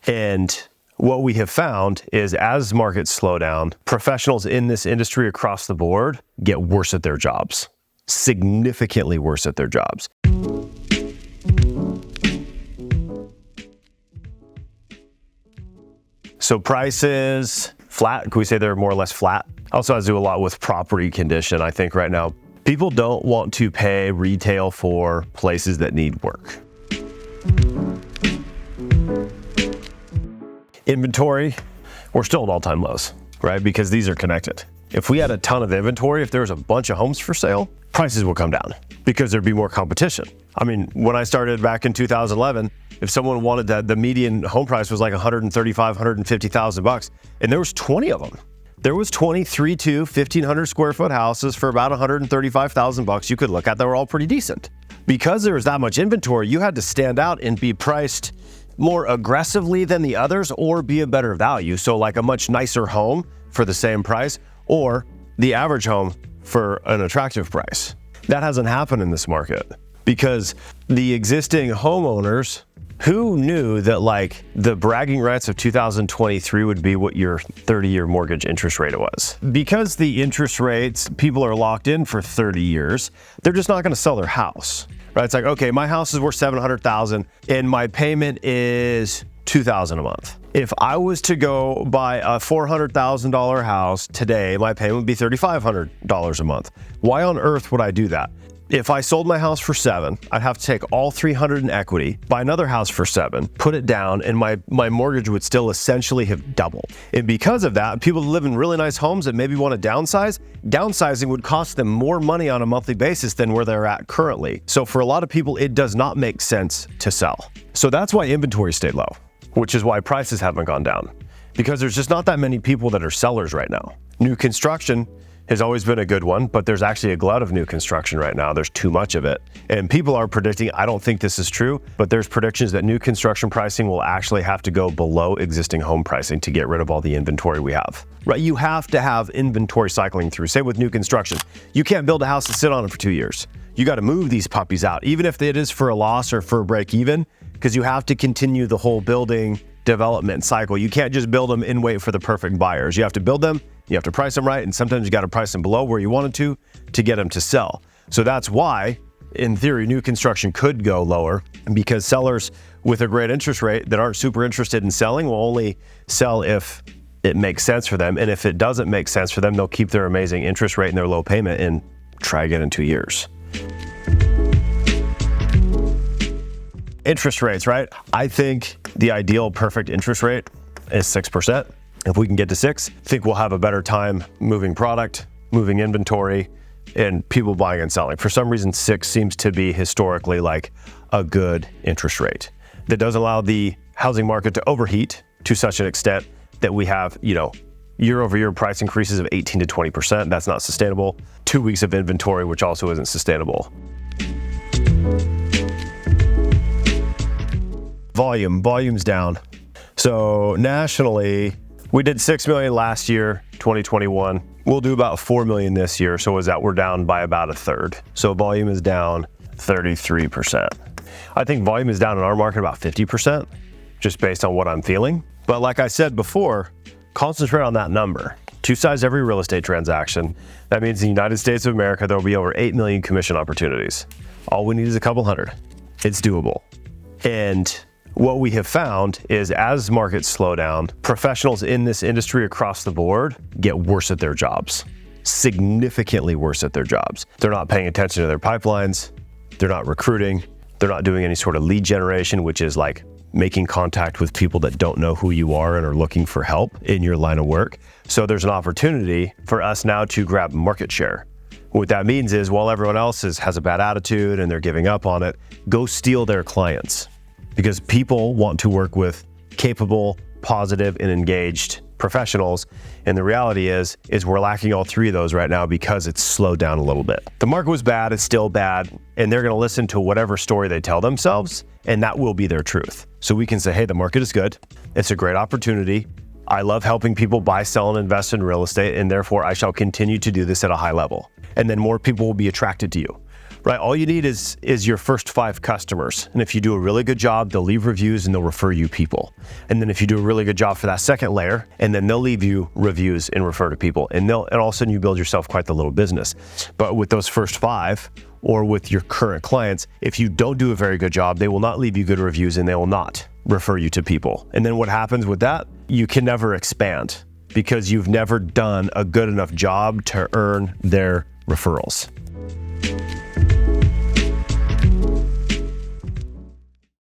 And what we have found is as markets slow down, professionals in this industry across the board get worse at their jobs, significantly worse at their jobs. So prices flat, can we say they're more or less flat? Also has to do a lot with property condition. I think right now, people don't want to pay retail for places that need work. Inventory, we're still at all-time lows, right? Because these are connected. If we had a ton of inventory, if there was a bunch of homes for sale, prices will come down because there'd be more competition. I mean, when I started back in 2011, if someone wanted that, the median home price was like $135,000, $150,000, and there was 20 of them. There was 23 to 1,500 square foot houses for about $135,000 you could look at that were all pretty decent. Because there was that much inventory, you had to stand out and be priced more aggressively than the others or be a better value. So like a much nicer home for the same price or the average home for an attractive price. That hasn't happened in this market because the existing homeowners, who knew that like the bragging rights of 2023 would be what your 30-year mortgage interest rate was? Because the interest rates, people are locked in for 30 years, they're just not gonna sell their house, right? It's like, okay, my house is worth $700,000 and my payment is $2,000 a month. If I was to go buy a $400,000 house today, my payment would be $3,500 a month. Why on earth would I do that? If I sold my house for $7,000, I'd have to take all $300,000 in equity, buy another house for $7,000, put it down, and my mortgage would still essentially have doubled. And because of that, people who live in really nice homes that maybe want to downsize, downsizing would cost them more money on a monthly basis than where they're at currently. So for a lot of people, it does not make sense to sell. So that's why inventory stayed low, which is why prices haven't gone down, because there's just not that many people that are sellers right now. New construction has always been a good one, but there's actually a glut of new construction right now. There's too much of it. And people are predicting, I don't think this is true, but there's predictions that new construction pricing will actually have to go below existing home pricing to get rid of all the inventory we have. Right? You have to have inventory cycling through. Same with new construction. You can't build a house and sit on it for 2 years. You got to move these puppies out, even if it is for a loss or for a break even, because you have to continue the whole building development cycle. You can't just build them and wait for the perfect buyers. You have to build them, you have to price them right, and sometimes you got to price them below where you wanted to get them to sell. So that's why, in theory, new construction could go lower, because sellers with a great interest rate that aren't super interested in selling will only sell if it makes sense for them. And if it doesn't make sense for them, they'll keep their amazing interest rate and their low payment and try again in 2 years. Interest rates, right? I think the ideal perfect interest rate is 6%. If we can get to 6, I think we'll have a better time moving product, moving inventory, and people buying and selling. For some reason, 6 seems to be historically like a good interest rate that doesn't allow the housing market to overheat to such an extent that we have, year over year price increases of 18 to 20%. That's not sustainable. 2 weeks of inventory, which also isn't sustainable. Volume's down. So nationally, we did 6 million last year, 2021. We'll do about 4 million this year. So is that we're down by about a third. So volume is down 33%. I think volume is down in our market about 50%, just based on what I'm feeling. But like I said before, concentrate on that number. 2 sides every real estate transaction. That means in the United States of America, there will be over 8 million commission opportunities. All we need is a couple hundred. It's doable. And what we have found is as markets slow down, professionals in this industry across the board get worse at their jobs, significantly worse at their jobs. They're not paying attention to their pipelines. They're not recruiting. They're not doing any sort of lead generation, which is like making contact with people that don't know who you are and are looking for help in your line of work. So there's an opportunity for us now to grab market share. What that means is while everyone else has a bad attitude and they're giving up on it, go steal their clients. Because people want to work with capable, positive, and engaged professionals. And the reality is we're lacking all 3 of those right now because it's slowed down a little bit. The market was bad, it's still bad, and they're gonna listen to whatever story they tell themselves, and that will be their truth. So we can say, hey, the market is good. It's a great opportunity. I love helping people buy, sell, and invest in real estate, and therefore I shall continue to do this at a high level. And then more people will be attracted to you. right? All you need is your first 5 customers. And if you do a really good job, they'll leave reviews and they'll refer you people. And then if you do a really good job for that second layer, and then they'll leave you reviews and refer to people. And all of a sudden you build yourself quite the little business. But with those first 5, or with your current clients, if you don't do a very good job, they will not leave you good reviews and they will not refer you to people. And then what happens with that? You can never expand because you've never done a good enough job to earn their referrals.